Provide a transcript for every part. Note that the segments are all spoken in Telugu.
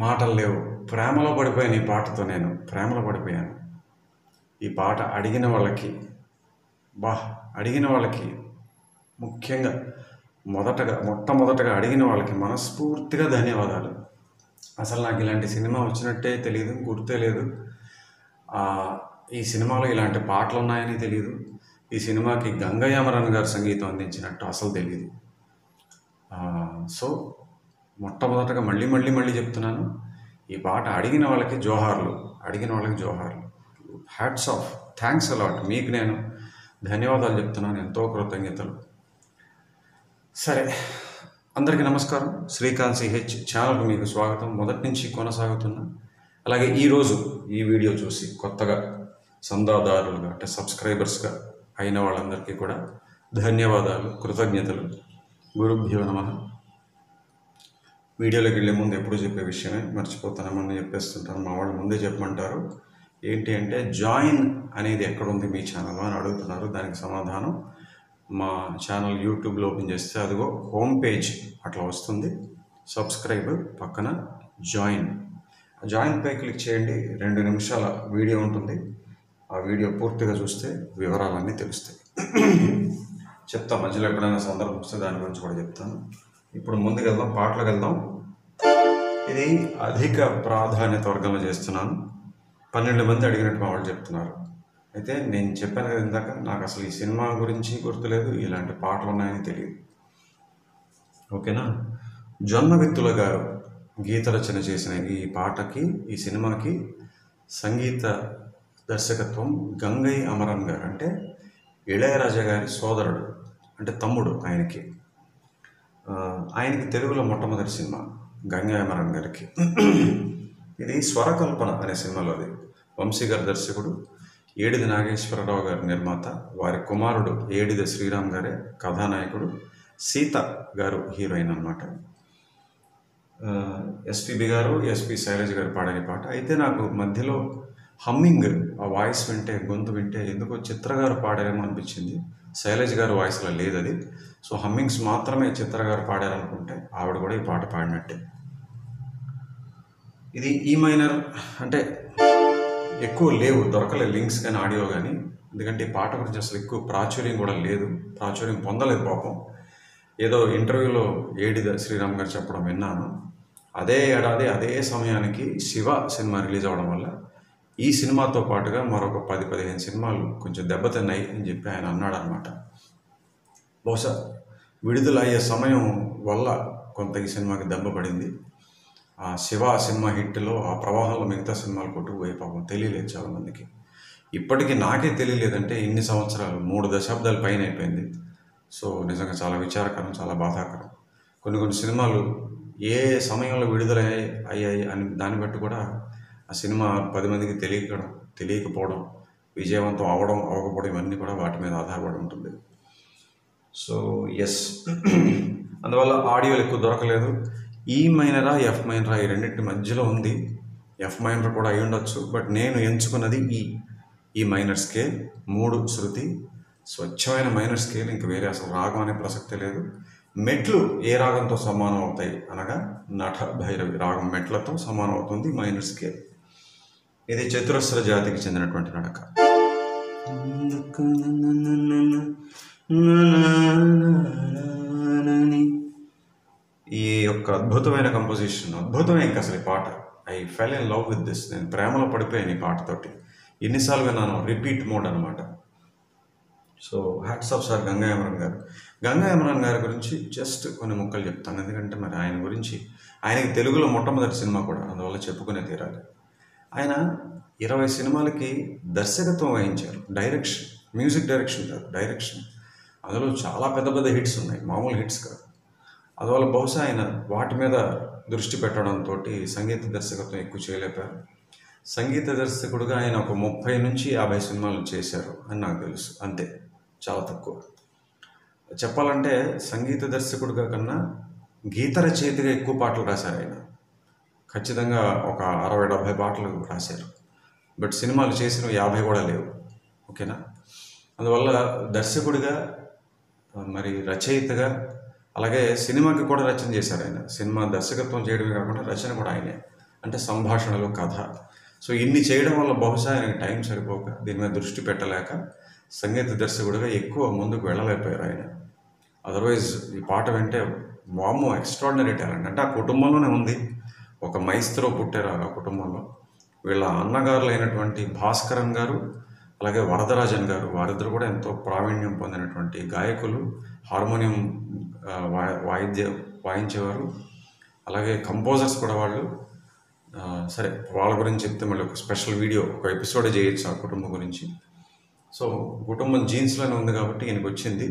మాటలు లేవు. ప్రేమలో పడిపోయాను ఈ పాటతో. నేను ప్రేమలో పడిపోయాను. ఈ పాట అడిగిన వాళ్ళకి అడిగిన వాళ్ళకి ముఖ్యంగా మొట్టమొదటగా అడిగిన వాళ్ళకి మనస్ఫూర్తిగా ధన్యవాదాలు. అసలు నాకు ఇలాంటి సినిమా వచ్చినట్టే తెలియదు, గుర్తే లేదు. ఈ సినిమాలో ఇలాంటి పాటలు ఉన్నాయని తెలియదు. ఈ సినిమాకి గంగయ్య అమరన్ గారు సంగీతం అందించినట్టు అసలు తెలియదు. సో మొట్టమొదటగా మళ్ళీ చెప్తున్నాను, ఈ పాట అడిగిన వాళ్ళకి జోహార్లు. Hats off, thanks a lot. మీకు నేను ధన్యవాదాలు చెప్తున్నాను, ఎంతో కృతజ్ఞతలు. సరే, అందరికీ నమస్కారం. శ్రీకాంత్ సిహెచ్ ఛానల్కి మీకు స్వాగతం. మొదటి నుంచి కొనసాగుతున్నా. అలాగే ఈరోజు ఈ వీడియో చూసి కొత్తగా చందాదారులుగా అంటే సబ్స్క్రైబర్స్గా అయిన వాళ్ళందరికీ కూడా ధన్యవాదాలు, కృతజ్ఞతలు. గురుభ్యో నమః. వీడియోలోకి వెళ్ళే ముందు ఎప్పుడు చెప్పే విషయమే మర్చిపోతానమని చెప్పేస్తుంటాను. మా వాళ్ళు ముందే చెప్పమంటారు. ఏంటి అంటే, జాయిన్ అనేది ఎక్కడుంది మీ ఛానల్లో అని అడుగుతున్నారు. దానికి సమాధానం, మా ఛానల్ యూట్యూబ్లో ఓపెన్ చేస్తే అదిగో హోమ్ పేజ్ అట్లా వస్తుంది. సబ్స్క్రైబ్ పక్కన జాయిన్ పై క్లిక్ చేయండి. 2 నిమిషాల వీడియో ఉంటుంది. ఆ వీడియో పూర్తిగా చూస్తే వివరాలన్నీ తెలుస్తాయి. చెప్తా, మధ్యలో ఎప్పుడైనా సందర్భం వస్తే దాని గురించి కూడా చెప్తాను. ఇప్పుడు ముందుకు వెళ్దాం, పాటలకు వెళ్దాం. ఇది అధిక ప్రాధాన్యత వర్గంలో చేస్తున్నాను. 12 మంది అడిగినట్టు మా వాళ్ళు చెప్తున్నారు. అయితే నేను చెప్పాను కదా ఇందాక, నాకు అసలు ఈ సినిమా గురించి గుర్తులేదు, ఇలాంటి పాటలు ఉన్నాయని తెలియదు. ఓకేనా. జొన్నవిత్తుల గారు గీత రచన చేసిన ఈ సినిమాకి సంగీత దర్శకత్వం గంగయ్య అమరన్ గారు, అంటే ఇళయరాజా గారి సోదరుడు, అంటే తమ్ముడు ఆయనకి తెలుగులో మొట్టమొదటి సినిమా గంగయ్య అమరన్ గారికి. ఇది స్వరకల్పన అనే సినిమాలోది. వంశీ గారు దర్శకుడు, ఏడిది నాగేశ్వరరావు గారు నిర్మాత, వారి కుమారుడు ఏడిది శ్రీరామ్ గారే కథానాయకుడు, సీత గారు హీరోయిన్ అన్నమాట. ఎస్పీబి గారు, ఎస్పి శైలజ్ గారు పాడని పాట. అయితే నాకు మధ్యలో హమ్మింగ్, ఆ వాయిస్ వింటే, గొంతు వింటే ఎందుకో చిత్ర గారు పాడారేమో అనిపించింది. శైలజ్ గారు వాయిస్లో లేదు అది. సో హమ్మింగ్స్ మాత్రమే చిత్ర గారు పాడారనుకుంటే ఆవిడ కూడా ఈ పాట పాడినట్టే. ఇది ఈ మైనర్, అంటే ఎక్కువ లేవు, దొరకలేదు లింక్స్ కానీ ఆడియో కానీ. ఎందుకంటే ఈ పాట గురించి అసలు ఎక్కువ ప్రాచుర్యం కూడా లేదు, ప్రాచుర్యం పొందలేదు పాపం. ఏదో ఇంటర్వ్యూలో ఏడిద శ్రీరామ్ గారు చెప్పడం విన్నాను. అదే ఏడాది అదే సమయానికి శివ సినిమా రిలీజ్ అవ్వడం వల్ల ఈ సినిమాతో పాటుగా మరొక 10-15 సినిమాలు కొంచెం దెబ్బతిన్నాయి అని చెప్పి ఆయన అన్నాడు అనమాట. బహుశా విడుదల అయ్యే సమయం వల్ల కొంత ఈ సినిమాకి దెబ్బ పడింది. ఆ శివ సినిమా హిట్లో, ఆ ప్రవాహంలో మిగతా సినిమాలు కొట్టుకుపోయి పాపం తెలియలేదు చాలామందికి. ఇప్పటికీ నాకే తెలియలేదంటే ఇన్ని సంవత్సరాలు, 3 దశాబ్దాల పైన అయిపోయింది. సో నిజంగా చాలా విచారకరం, చాలా బాధాకరం. కొన్ని సినిమాలు ఏ సమయంలో విడుదల అయ్యాయి అని దాన్ని బట్టి కూడా ఆ సినిమా 10 మందికి తెలియకపోవడం, విజయవంతం అవ్వకపోవడం, ఇవన్నీ కూడా వాటి మీద ఆధారపడి ఉంటుంది. సో ఎస్, అందువల్ల ఆడియోలు ఎక్కువ దొరకలేదు. ఈ మైనరా ఎఫ్ మైనరా ఈ రెండింటి మధ్యలో ఉంది. ఎఫ్ మైనర్ కూడా అయి ఉండొచ్చు, బట్ నేను ఎంచుకున్నది ఈ మైనర్ స్కేల్. 3 శృతి, స్వచ్ఛమైన మైనర్ స్కేల్. ఇంక వేరే అసలు రాగం అనే ప్రసక్తే లేదు. మెట్లు ఏ రాగంతో సమానం అవుతాయి అనగా నట భైరవి రాగం మెట్లతో సమానం అవుతుంది మైనర్ స్కేల్. ఇది చతురస్ర జాతికి చెందినటువంటి నడక. ఈ యొక్క అద్భుతమైన కంపోజిషన్, అద్భుతమే ఇంకా అసలు ఈ పాట. I fell in love with this. నేను ప్రేమలో పడిపోయాను ఈ పాటతోటి. ఎన్నిసార్లు విన్నాను, రిపీట్ మోడ్ అనమాట. So hats off sir Gangaiah Amaran గారి గురించి జస్ట్ కొన్ని ముక్కలు చెప్తాను. ఎందుకంటే మరి ఆయనకి తెలుగులో మొట్టమొదటి సినిమా కూడా, అందువల్ల చెప్పుకునే తీరాలి. ఆయన 20 సినిమాలకి దర్శకత్వం వహించారు. మ్యూజిక్ డైరెక్షన్ కాదు, డైరెక్షన్. అందులో చాలా పెద్ద హిట్స్ ఉన్నాయి, మామూలు హిట్స్ కాదు. అందువల్ల బహుశా ఆయన వాటి మీద దృష్టి పెట్టడంతో సంగీత దర్శకత్వం ఎక్కువ చేయలేపారు. సంగీత దర్శకుడుగా ఆయన ఒక 30 నుంచి 50 సినిమాలు చేశారు అని నాకు తెలుసు, అంతే, చాలా తక్కువ. చెప్పాలంటే సంగీత దర్శకుడిగా కన్నా గీత రచయితగా ఎక్కువ పాటలు రాశారు ఆయన. ఖచ్చితంగా ఒక 60-70 పాటలు రాశారు. బట్ సినిమాలు చేసిన 50 కూడా లేవు. ఓకేనా. అందువల్ల దర్శకుడిగా మరి రచయితగా, అలాగే సినిమాకి కూడా రచన చేశారు ఆయన. సినిమా దర్శకత్వం చేయడమే కాకుండా రచన కూడా ఆయనే. అంటే సంభాషణలు, కథ. సో ఇన్ని చేయడం వల్ల బహుశా ఆయనకి టైం సరిపోక, దీని మీద దృష్టి పెట్టలేక సంగీత దర్శకుడిగా ఎక్కువ ముందుకు వెళ్ళలేకపోయారు ఆయన. అదర్వైజ్ ఈ పాట వింటే వామ్మో ఎక్స్ట్రాడినరీ టాలెంట్. అంటే ఆ కుటుంబంలోనే ఉంది. ఒక మైస్త్రో పుట్టారు ఆ కుటుంబంలో. వీళ్ళ అన్నగారులు అయినటువంటి భాస్కరన్ గారు, అలాగే వరదరాజన్ గారు, వారిద్దరు కూడా ఎంతో ప్రావీణ్యం పొందినటువంటి గాయకులు. హార్మోనియం వాయించేవారు. అలాగే కంపోజర్స్ కూడా వాళ్ళు. సరే, వాళ్ళ గురించి చెప్తే మళ్ళీ ఒక స్పెషల్ వీడియో, ఒక ఎపిసోడ్ చేయొచ్చు ఆ కుటుంబం గురించి. సో కుటుంబం జీన్స్లోనే ఉంది కాబట్టి ఈయనకు వచ్చింది.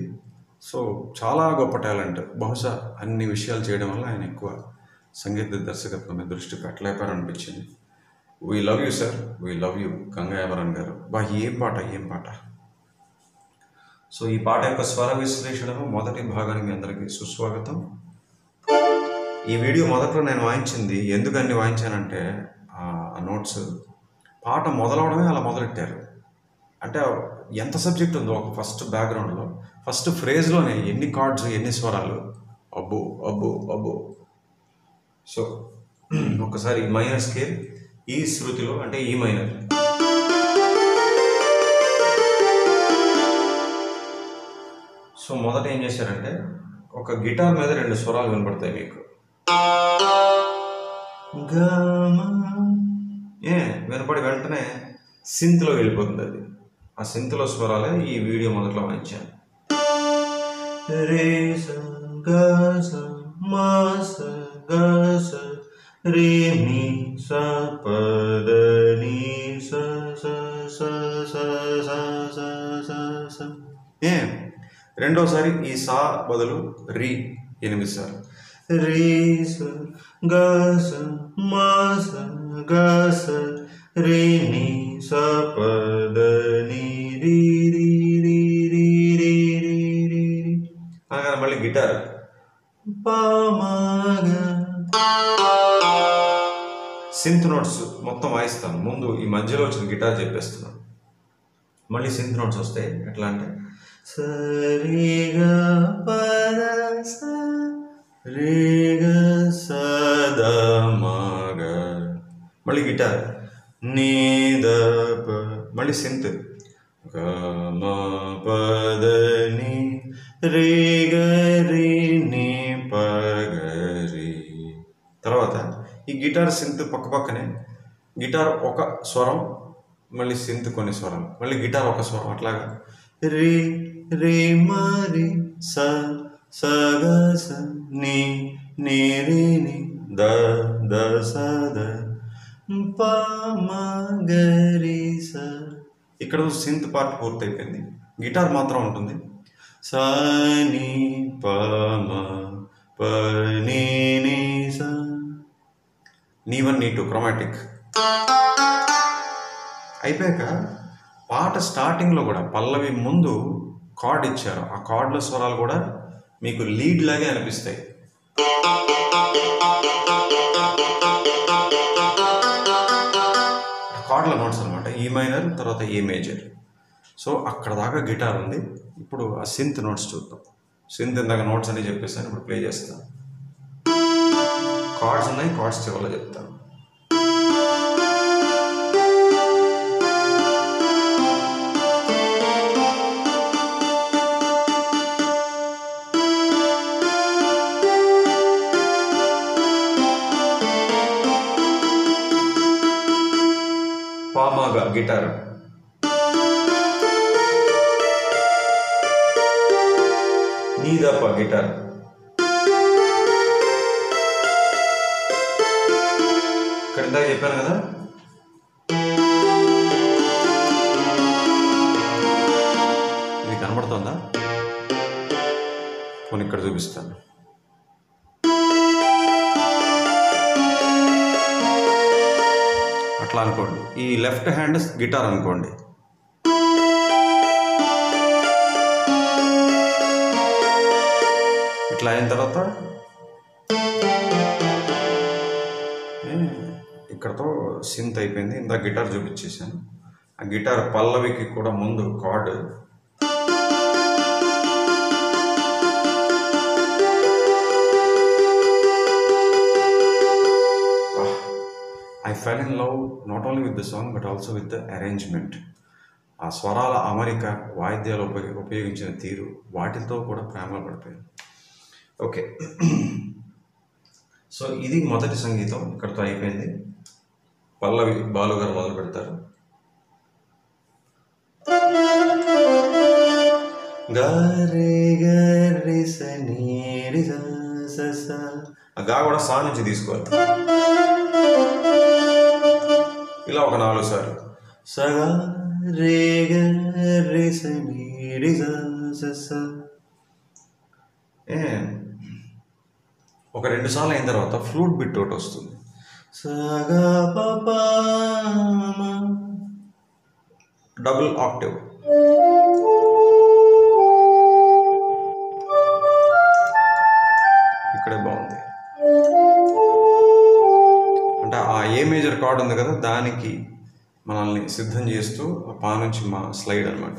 సో చాలా గొప్ప టాలెంట్. బహుశా అన్ని విషయాలు చేయడం వల్ల ఆయన ఎక్కువ సంగీత దర్శకత్వం మీద దృష్టి పెట్టలేపారనిపించింది. We love you sir, we love you Gangaiamaran గారు. ఏం పాట, ఏం పాట. సో ఈ పాట యొక్క స్వర విశ్లేషణలో మొదటి భాగానికి మీ అందరికీ సుస్వాగతం. ఈ వీడియో మొదట్లో నేను వాయించింది ఎందుకు అన్ని వాయించానంటే, ఆ నోట్స్ పాట మొదలవడమే అలా మొదలెట్టారు. అంటే ఎంత సబ్జెక్ట్ ఉందో ఒక ఫస్ట్ బ్యాక్గ్రౌండ్లో, ఫస్ట్ ఫ్రేజ్లోనే ఎన్ని కార్డ్స్, ఎన్ని స్వరాలు, అబ్బో అబ్బో అబ్బో. సో ఒకసారి మైనర్ స్కేల్, ఈ శృతిలో, అంటే ఈ మైనర్. సో మొదట ఏం చేశారంటే, ఒక గిటార్ మీద 2 స్వరాలు వినపడతాయి మీకు. వినపడి వెంటనే సింత్లో వెళ్ళిపోతుంది అది. ఆ సింత్లో స్వరాలే ఈ వీడియో మొదట్లో వాయించాను. రే స గ స మ స గ స రే ని స ప ద ని స స స స స స స. రెండోసారి ఈ సా బదులు రీ 8 సార్లు. రే స గ స మ స గ స రే ని స ప ద ని రి రి రి రి రి రి రి. అనగా మళ్ళీ గిటార్ సింత్ నోట్స్ మొత్తం వాయిస్తాను. ముందు ఈ మధ్యలో వచ్చిన గిటార్ చెప్పేస్తున్నాను. మళ్ళీ సింత్ నోట్స్ వస్తాయి. ఎట్లా అంటే సరిగా పద స రేగా సద మగ. మళ్ళీ గిటార్ నీద ప. మళ్ళీ సింత్ గ మ పద ని రే గ రి ని ప గ రి. తర్వాత ఈ గిటార్ సింత్ పక్క పక్కనే. గిటార్ ఒక స్వరం, మళ్ళీ సింత్ కొన్ని స్వరాలు, మళ్ళీ గిటార్ ఒక స్వరం. అట్లాగా రి రి మరి స స గ స ని ని రి ని ద ద స ద ప మ గ రి స. ఇక్కడ సింత్ పార్ట్ పూర్తయిపోయింది. గిటార్ మాత్రం ఉంటుంది. స ని ప మ ప ని ని స. నీ 1 నీ 2 క్రోమాటిక్. అయిపోయాక పాట స్టార్టింగ్లో కూడా పల్లవి ముందు కార్డ్ ఇచ్చారు. ఆ కార్డుల స్వరాలు కూడా మీకు లీడ్ లాగే అనిపిస్తాయి. కార్డుల నోట్స్ అనమాట. ఈ మైనర్, తర్వాత ఏ మేజర్. సో అక్కడ దాకా గిటార్ ఉంది. ఇప్పుడు ఆ సింత్ నోట్స్ చూద్దాం. సింత్ ఇందాక నోట్స్ అని చెప్పేసాను, ఇప్పుడు ప్లే చేస్తాను. కార్డ్స్ ఉన్నాయి, కార్డ్స్ చివరిలో చెప్తాను. పామాగా గిటార్, నీదప్ప గిటార్, ఇక్కడ ఇందాక చెప్పాను కదా. ఇది కనబడుతుందా? కొన్ని ఇక్కడ చూపిస్తాను. అట్లా అనుకోండి. ఈ లెఫ్ట్ హ్యాండ్ గిటార్ అనుకోండి. ఇట్లా అయిన తర్వాత ఇక్కడతో సింత్ అయిపోయింది. ఇందా గిటార్ చూపించేసాను. ఆ గిటార్ పల్లవికి కూడా ముందు card. In love not only with the song but also with the arrangement. ఆ స్వరాల అమరిక, వాయిద్యాలు ఉపయోగించిన తీరు, వాటితో కూడా ప్రేమలో పడిపోయాను. ఓకే, సో ఇది మొదటి సంగీతం ఇక్కడితో అయిపోయింది. పల్లవి బాలు గారు మొదలు పెడతారు. గారే గరి సని స, ఆ గా కూడా సా నుంచి తీసుకోవాలి. ఇలా ఒక 4 సార్లు. సగా రే గరి సని స. ఒక 2 సార్లు అయిన తర్వాత ఫ్లూట్ బిట్ ఒకటి వస్తుంది. సగా ప డబుల్ ఆక్టివ్. ఇక్కడే బాగుంది. అంటే ఆ ఏ మేజర్ కార్డ్ ఉంది కదా, దానికి మనల్ని సిద్ధం చేస్తూ పా నుంచి మా స్లైడ్ అనమాట.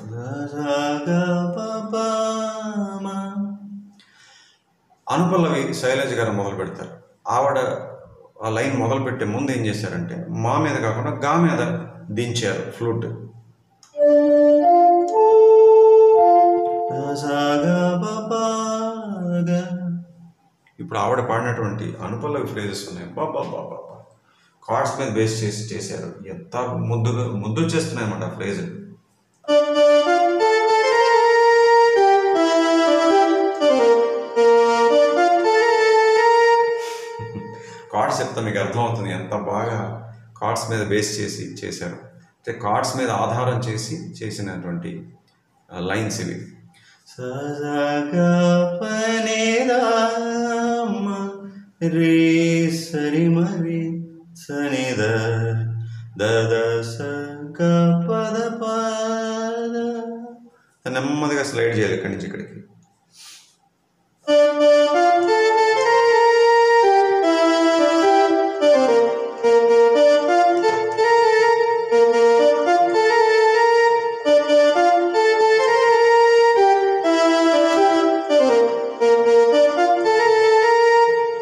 అనుపల్లవి శైలజ గారు మొదలు పెడతారు. ఆవిడ ఆ లైన్ మొదలు పెట్టే ముందు ఏం చేశారంటే మా మీద కాకుండా గా మీద దించారు ఫ్లూట్. ఇప్పుడు ఆవిడ పాడినటువంటి అనుపల్లవి ఫ్రేజెస్ ఉన్నాయి, బాబా బాబా కార్డ్స్ మీద బేస్ చేశారు. ఎంత ముద్దు చేస్తున్నాయి అన్నమాట ఆ ఫ్రేజ్. కార్డ్స్ చెప్తా మీకు అర్థమవుతుంది ఎంత బాగా కార్డ్స్ మీద బేస్ చేశారు. అంటే కార్డ్స్ మీద ఆధారం చేసినటువంటి లైన్స్ ఇవి. రే సరి మరి సని ద స క పద పద. నెమ్మదిగా స్లైడ్ చేయాలి ఇక్కడి నుంచి ఇక్కడికి.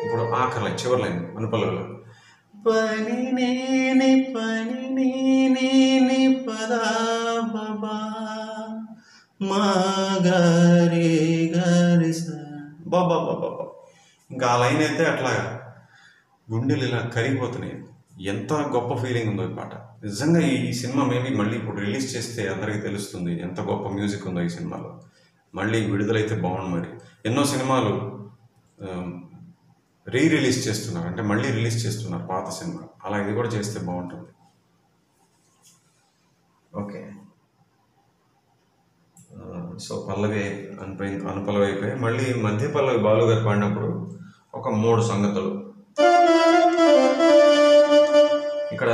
ఇప్పుడు ఆఖరి లైన్, చివరి లైన్ అనుపల్లవిలో పని నేని పదా బాబా మా గారి గారి బాబా బాబా. ఇంకా ఆ లైన్ అయితే అట్లాగా గుండెలు ఇలా కరిగిపోతున్నాయి. ఎంత గొప్ప ఫీలింగ్ ఉందో ఈ పాట. నిజంగా ఈ సినిమా మేబీ మళ్ళీ ఇప్పుడు రిలీజ్ చేస్తే అందరికీ తెలుస్తుంది ఎంత గొప్ప మ్యూజిక్ ఉందో ఈ సినిమాలో. మళ్ళీ విడుదలైతే బాగుండు. మరి ఎన్నో సినిమాలు రిలీజ్ చేస్తున్నారు, అంటే మళ్ళీ రిలీజ్ చేస్తున్నారు పాత సినిమా. అలా ఇది కూడా చేస్తే బాగుంటుంది. ఓకే, సో పల్లవి అనుపల్లవి అయిపోయి మళ్ళీ మధ్య పల్లవి బాలు గారు పాడినప్పుడు ఒక 3 సంగతులు. ఇక్కడ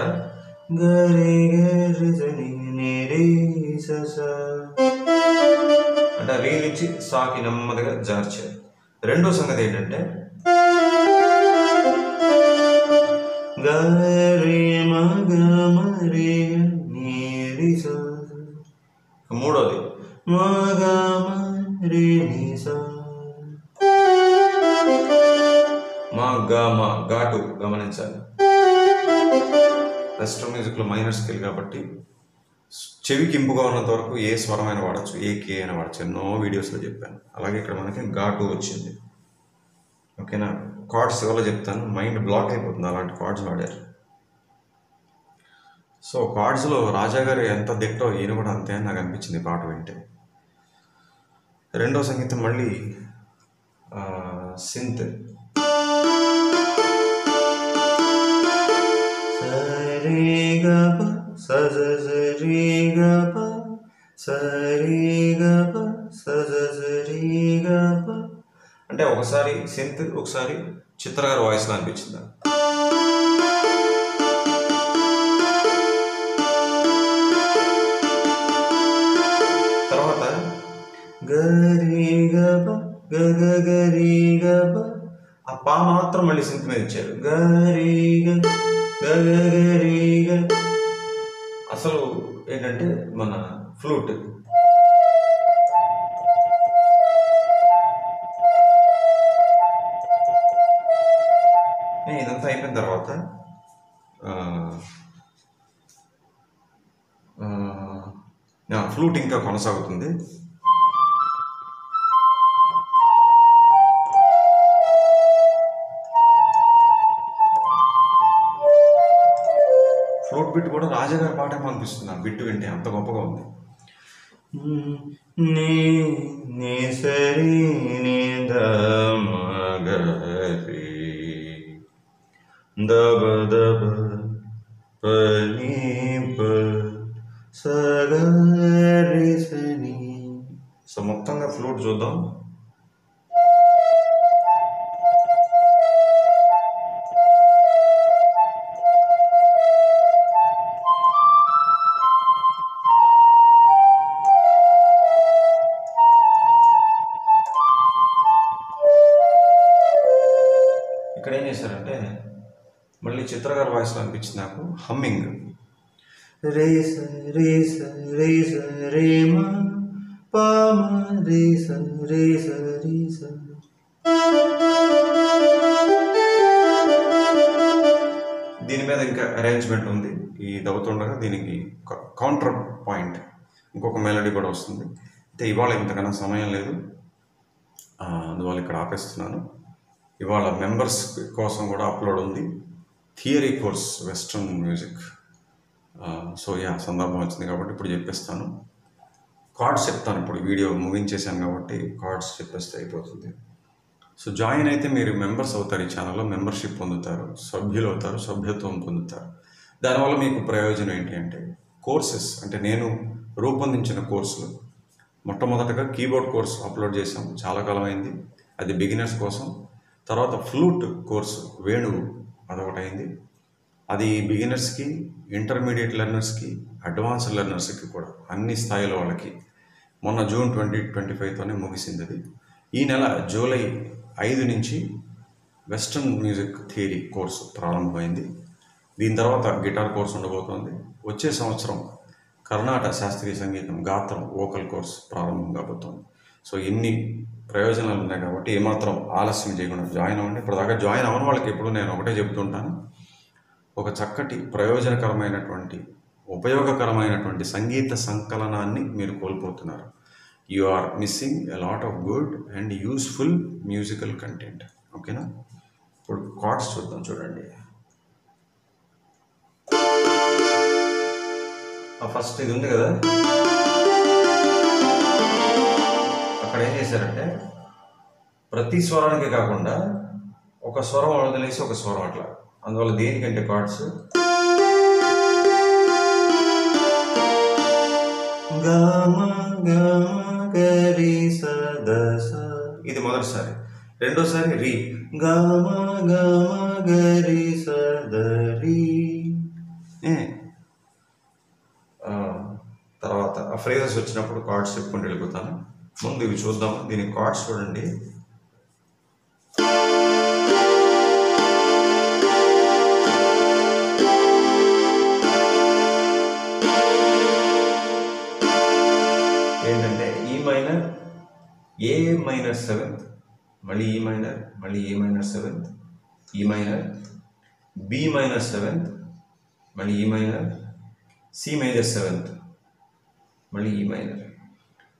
అంటే రీ నుంచి సాకి నెమ్మదిగా జార్చారు. రెండో సంగతి ఏంటంటే మూడోది మా గా మా ఘాటు గమనించాలి. వెస్ట్రన్ మ్యూజిక్లో మైనర్ స్కేల్ కాబట్టి చెవికి ఇంపుగా ఉన్నంత వరకు ఏ స్వరమైన వాడచ్చు, ఏ కే అయినా వాడచ్చు. ఎన్నో వీడియోస్లో చెప్పాను. అలాగే ఇక్కడ మనకి ఘాటు వచ్చింది. ఓకేనా, కార్డ్స్ ఎవరో చెప్తాను, మైండ్ బ్లాక్ అయిపోతుంది అలాంటి కార్డ్స్ వాడారు. సో కార్డ్స్లో రాజా గారు ఎంత దిట్టో ఈయన కూడా అంతే అని నాకు అనిపించింది పాట వింటే. రెండో సంగీతం మళ్ళీ సింత్. అంటే ఒకసారి సింత్, ఒకసారి చిత్ర గారి వాయిస్లో అనిపించింది. తర్వాత ఆ పా మాత్రం మళ్ళీ సింత్ మీద ఇచ్చారు. అసలు ఏంటంటే మన ఫ్లూట్. ఇదంతా అయిపోయిన తర్వాత ఫ్లూట్ ఇంకా కొనసాగుతుంది. ఫ్లూట్ బిట్ కూడా రాజాగారి పాటేమో అనిపిస్తుంది ఆ బిట్ వింటే, అంత గొప్పగా ఉంది. నీ సరి నీ దమగరి దబ దబ పని ప సగరి సని. సో మొత్తంగా ఫ్లూట్ చూద్దాం. ఇక్కడ ఏం చేశారంటే మళ్ళీ చిత్రగారి వాయిస్లో అనిపించింది నాకు హమ్మింగ్. రేస రేస రేస రేమ పామ రేస రేస రేస. దీని మీద ఇంకా అరేంజ్మెంట్ ఉంది. ఈ దవుతుండగా దీనికి కౌంటర్ పాయింట్ ఇంకొక మెలడీ కూడా వస్తుంది. అయితే ఇవాళ ఇంతకన్నా సమయం లేదు, అందువల్ల ఇక్కడ ఆపేస్తున్నాను. ఇవాళ మెంబర్స్ కోసం కూడా అప్లోడ్ ఉంది, theory course western music. So సందర్భం వచ్చింది కాబట్టి ఇప్పుడు చెప్పేస్తాను. కార్డ్స్ చెప్తాను, ఇప్పుడు వీడియో ముగించేశాను కాబట్టి కార్డ్స్ చెప్పేస్తే అయిపోతుంది. సో జాయిన్ అయితే మీరు మెంబర్స్ అవుతారు, ఈ ఛానల్లో మెంబర్షిప్ పొందుతారు, సభ్యులు అవుతారు, సభ్యత్వం పొందుతారు. దానివల్ల మీకు ప్రయోజనం ఏంటి అంటే కోర్సెస్, అంటే నేను రూపొందించిన కోర్సులు. మొట్టమొదటగా కీబోర్డ్ కోర్స్ అప్లోడ్ చేసాం, చాలా కాలం అయింది, అది బిగినర్స్ కోసం. తర్వాత ఫ్లూట్ కోర్సు వేణువు అదొకటి అయింది, అది బిగినర్స్కి, ఇంటర్మీడియట్ లెర్నర్స్కి, అడ్వాన్స్డ్ లెర్నర్స్కి కూడా, అన్ని స్థాయిల వాళ్ళకి. మొన్న జూన్ 2025తోనే ముగిసింది అది. ఈ నెల జూలై 5 నుంచి వెస్ట్రన్ మ్యూజిక్ థియరీ కోర్సు ప్రారంభమైంది. దీని తర్వాత గిటార్ కోర్సు ఉండబోతోంది. వచ్చే సంవత్సరం కర్ణాటక శాస్త్రీయ సంగీతం గాత్రం వోకల్ కోర్సు ప్రారంభం కాబోతోంది. సో ఇన్ని ప్రయోజనాలు ఉన్నాయి కాబట్టి ఏమాత్రం ఆలస్యం చేయకుండా జాయిన్ అవ్వండి. ఇప్పటిదాకా జాయిన్ అవ్వని వాళ్ళకి ఎప్పుడు నేను ఒకటే చెప్తుంటాను, ఒక చక్కటి ప్రయోజనకరమైనటువంటి ఉపయోగకరమైనటువంటి సంగీత సంకలనాన్ని మీరు కోల్పోతున్నారు. You are missing a lot of good and useful musical content. ఓకేనా? ఇప్పుడు కార్డ్స్ చూద్దాం, చూడండి. ఫస్ట్ ఇది ఉంది కదా, అక్కడ ఏం చేశారంటే ప్రతి స్వరానికి కాకుండా ఒక స్వరం వదిలేసి ఒక స్వరం అట్లా, అందువల్ల దేనికంటే కార్డ్స్ ఇది మొదటిసారి, రెండోసారి రీ గమ గమ గరి సదరి. తర్వాత ఆ ఫ్రేజెస్ వచ్చినప్పుడు కార్డ్స్ చెప్పుకుంటూ వెళ్ళిపోతాను. ముందు ఇవి చూద్దాము. దీనికి కార్డ్స్ చూడండి. ఏంటంటే ఈ మైనర్, ఏ మైనర్ 7th, మళ్ళీ ఈ మైనర్, మళ్ళీ ఏ మైనర్ 7th, ఈ మైనర్, బి మైనర్ 7th, మళ్ళీ E minor, C major 7th, మళ్ళీ ఈ మైనర్.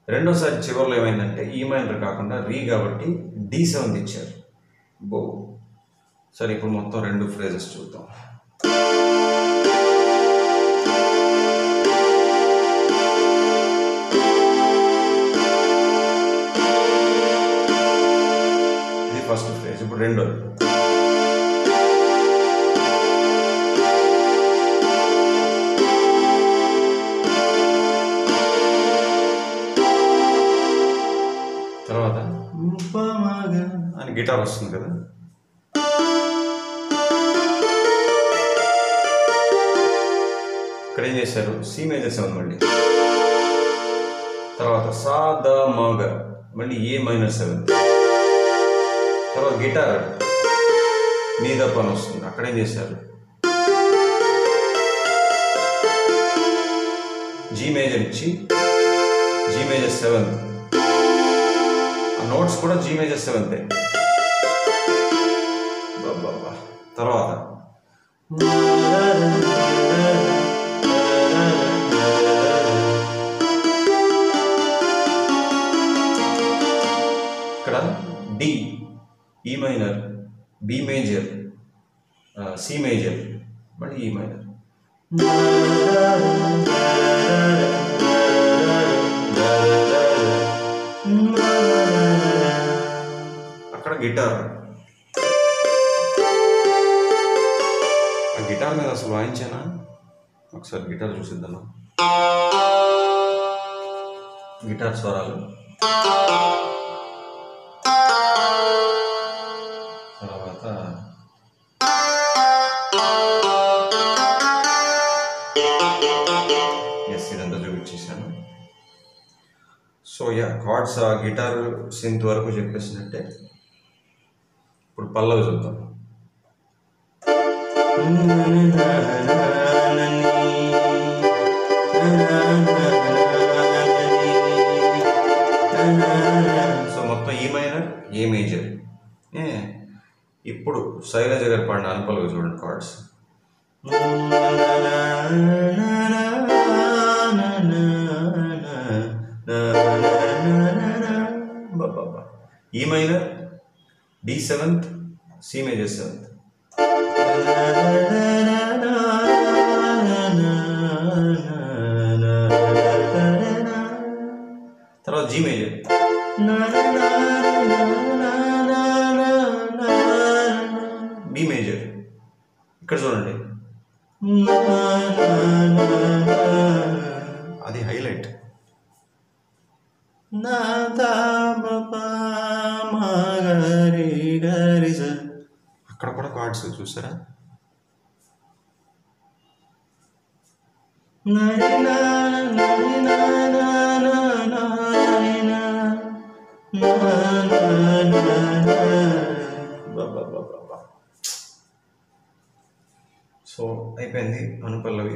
రెండోసారి చివరిలో ఏమైందంటే ఈ మైనర్ కాకుండా రీ కాబట్టి D7 ఇచ్చారు. బో సరే, ఇప్పుడు మొత్తం 2 ఫ్రేజెస్ చూద్దాం. ఇది ఫస్ట్ ఫ్రేజ్. ఇప్పుడు రెండోది తర్వాత అని గిటార్ వస్తుంది కదా. ఇక్కడ ఏం చేశారు, సి మేజర్ 7 మళ్ళీ, తర్వాత సా ద మగ, మళ్ళీ ఏ మైనర్ 7, తర్వాత గిటార్ మీ ద పని వస్తుంది. అక్కడ ఏం చేశారు, జీ మేజర్ ఇచ్చి జీ మేజర్ 7, నోట్స్ కూడా జీ మేజర్ 7th. తర్వాత ఇక్కడ D, E minor, B major, C major, మళ్ళీ ఈ మైనర్. అక్కడ గిటార్. ఆ గిటార్ మీద అసలు వాయించానా? ఒకసారి గిటార్ చూసిద్దాం. గిటార్ స్వరాలు, తర్వాత ఎస్, ఇదంతా చూపించేసాను. సో యా, కార్డ్స్ ఆ గిటార్ సింత్ వరకు చెప్పేసినట్టే. ఇప్పుడు పల్లవి చూద్దాం. సో మొత్తం ఈ మైనర్, ఏ మేజర్. ఇప్పుడు శైలజ గారు పాడిన అనుపల్లవి చూడండి chords. E minor, D seventh, C major seventh, తర్వాత జీ మేజర్, బి మేజర్. ఇక్కడ చూడండి, అది హైలైట్. అక్కడ కూడా కార్డ్స్ చూసారా? సో అయిపోయింది అనుపల్లవి.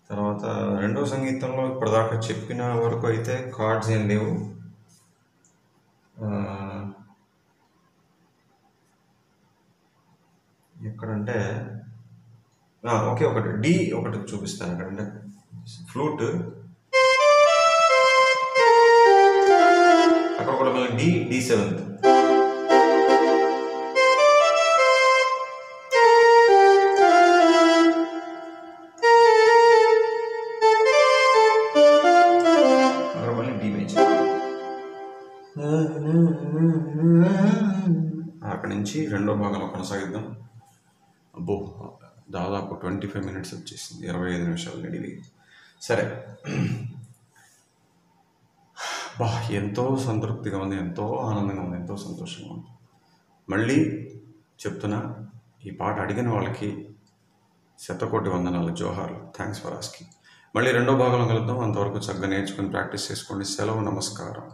తర్వాత రెండో సంగీతంలో ఇప్పటిదాకా చెప్పిన వరకు అయితే కార్డ్స్ ఏం లేవు. ఎక్కడంటే ఓకే, ఒకటి డి ఒకటి చూపిస్తాను. ఎక్కడంటే ఫ్లూట్, అక్కడ కూడా మళ్ళీ డి, డి సెవెంత్, అక్కడ మళ్ళీ డి మేజర్. అక్కడి నుంచి రెండో భాగంలో కొనసాగిద్దాం. అబ్బో, దాదాపు 25 minutes వచ్చేసింది, 25 నిమిషాలు నిడివి. సరే, బా ఎంతో సంతృప్తిగా ఉంది, ఎంతో ఆనందంగా ఉంది, ఎంతో సంతోషంగా ఉంది. మళ్ళీ చెప్తున్నా, ఈ పాట అడిగిన వాళ్ళకి శతకోటి వందనాలు, జోహార్లు, థ్యాంక్స్ ఫర్ ఆస్కింగ్. మళ్ళీ రెండో భాగంలో కలుద్దాం. అంతవరకు చక్కగా నేర్చుకుని ప్రాక్టీస్ చేసుకోండి. సెలవు, నమస్కారం.